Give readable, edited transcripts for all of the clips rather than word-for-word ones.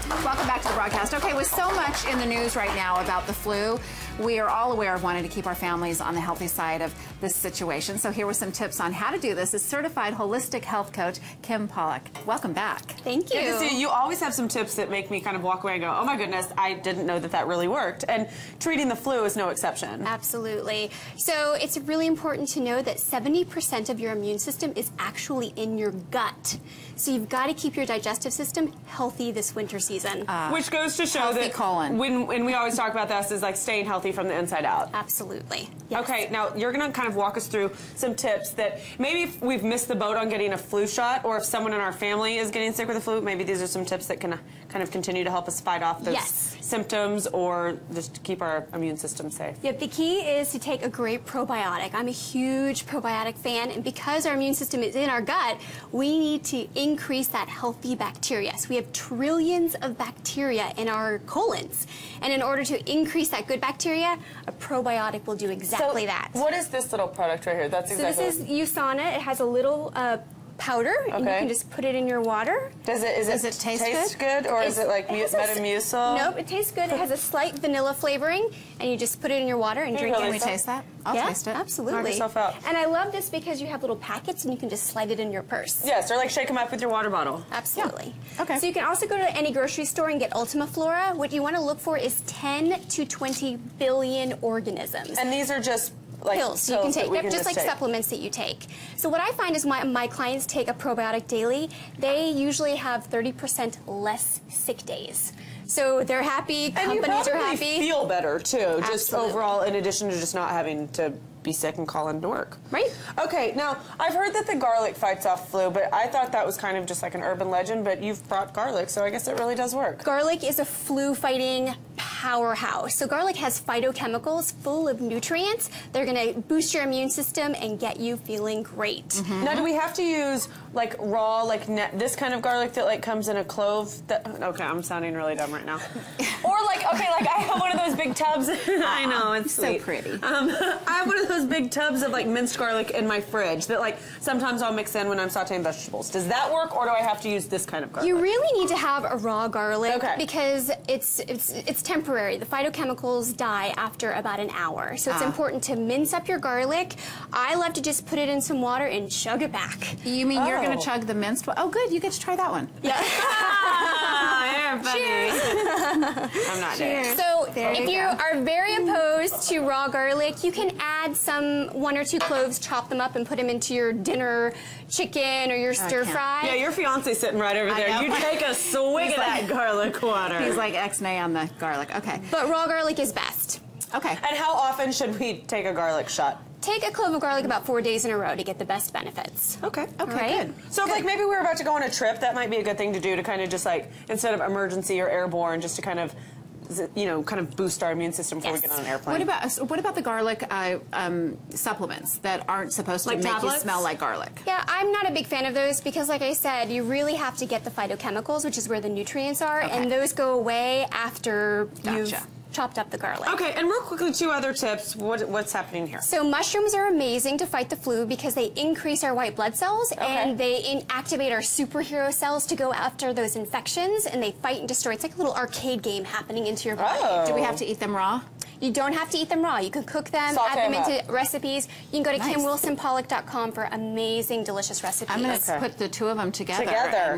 Welcome back to the broadcast. Okay, with so much in the news right now about the flu, we are all aware of wanting to keep our families on the healthy side of this situation. So here were some tips on how to do this. Is certified holistic health coach Kim Pollock. Welcome back. Thank you. Good to see you. You always have some tips that make me kind of walk away and go, oh my goodness, I didn't know that that really worked. And treating the flu is no exception. Absolutely. So it's really important to know that 70% of your immune system is actually in your gut. So you've got to keep your digestive system healthy this winter season. Which goes to show that when we always talk about this is like staying healthy from the inside out. Absolutely. Yes. Okay, now you're going to kind of walk us through some tips that maybe if we've missed the boat on getting a flu shot, or if someone in our family is getting sick with the flu, maybe these are some tips that can kind of continue to help us fight off those symptoms or just keep our immune system safe. Yep, the key is to take a great probiotic. I'm a huge probiotic fan, and because our immune system is in our gut, we need to increase that healthy bacteria. So we have trillions of bacteria in our colons, and in order to increase that good bacteria, a probiotic will do exactly that. What is this little product right here? That's exactly. So this is USANA. It has a little powder, and you can just put it in your water. Does it taste good, or is it like Metamucil? Nope, it tastes good. It has a slight vanilla flavoring, and you just put it in your water and drink it. Can we taste that? I'll taste it. Absolutely. Knock yourself out. And I love this because you have little packets, and you can just slide it in your purse. Yes, or like shake them up with your water bottle. Absolutely. Yeah. Okay. So you can also go to any grocery store and get Ultima Flora. What you want to look for is 10 to 20 billion organisms. And these are just like pills you can take. Yep, just like supplements that you take. So what I find is my clients take a probiotic daily. They usually have 30% less sick days. So they're happy, companies are happy. Feel better too, just overall, in addition to just not having to be sick and call into work. Right. Okay, now I've heard that the garlic fights off flu, but I thought that was kind of just like an urban legend, but you've brought garlic, so I guess it really does work. Garlic is a flu-fighting powerhouse. So garlic has phytochemicals full of nutrients. They're going to boost your immune system and get you feeling great. Now, do we have to use like raw, like this kind of garlic that like comes in a clove? Okay, I'm sounding really dumb right now. Or like, okay, like I have one of those big tubs. I know, it's so pretty. I have one of those big tubs of like minced garlic in my fridge that like sometimes I'll mix in when I'm sauteing vegetables. Does that work, or do I have to use this kind of garlic? You really need to have a raw garlic because it's temporary. The phytochemicals die after about an hour. So it's important to mince up your garlic. I love to just put it in some water and chug it back. You mean you're going to chug the minced one? Oh, good. You get to try that one. Yeah. I'm not there. So if you are very opposed to raw garlic, you can add some 1 or 2 cloves, chop them up, and put them into your dinner chicken or your stir fry. Yeah, your fiance's sitting right over there. You take a swig of that garlic water. He's like X-nay on the garlic. Okay. But raw garlic is best. Okay. And how often should we take a garlic shot? Take a clove of garlic about 4 days in a row to get the best benefits. Okay. Okay, good. So if like maybe we're about to go on a trip, that might be a good thing to do to kind of just like, instead of emergency or airborne, just to kind of, you know, kind of boost our immune system before we get on an airplane. What about the garlic supplements that aren't supposed to make you smell like garlic? Yeah, I'm not a big fan of those because, like I said, you really have to get the phytochemicals, which is where the nutrients are, and those go away after you've chopped up the garlic. Okay, and real quickly, 2 other tips. What's happening here? So mushrooms are amazing to fight the flu because they increase our white blood cells and they activate our superhero cells to go after those infections, and they fight and destroy. It's like a little arcade game happening into your body. Do we have to eat them raw? You don't have to eat them raw. You can cook them, add them into recipes. You can go to KimWilsonPollock.com for amazing, delicious recipes. I'm going to put the 2 of them together.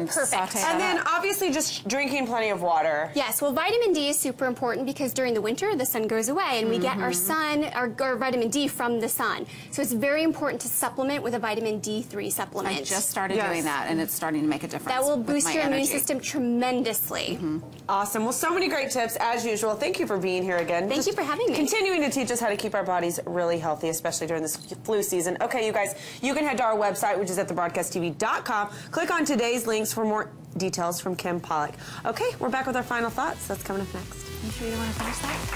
Perfect. And then obviously just drinking plenty of water. Yes, well, vitamin D is super important because during the winter, the sun goes away, and we get our sun, our vitamin D from the sun. So it's very important to supplement with a vitamin D3 supplement. I just started doing that, and it's starting to make a difference. That will boost your immune system tremendously. Awesome. Well, so many great tips, as usual. Thank you for being here again. Thank you for having me. Continuing to teach us how to keep our bodies really healthy, especially during this flu season. Okay, you guys, you can head to our website, which is at thebroadcasttv.com. Click on today's links for more details from Kim Pollock. Okay, we're back with our final thoughts. That's coming up next. You sure you don't want to finish that?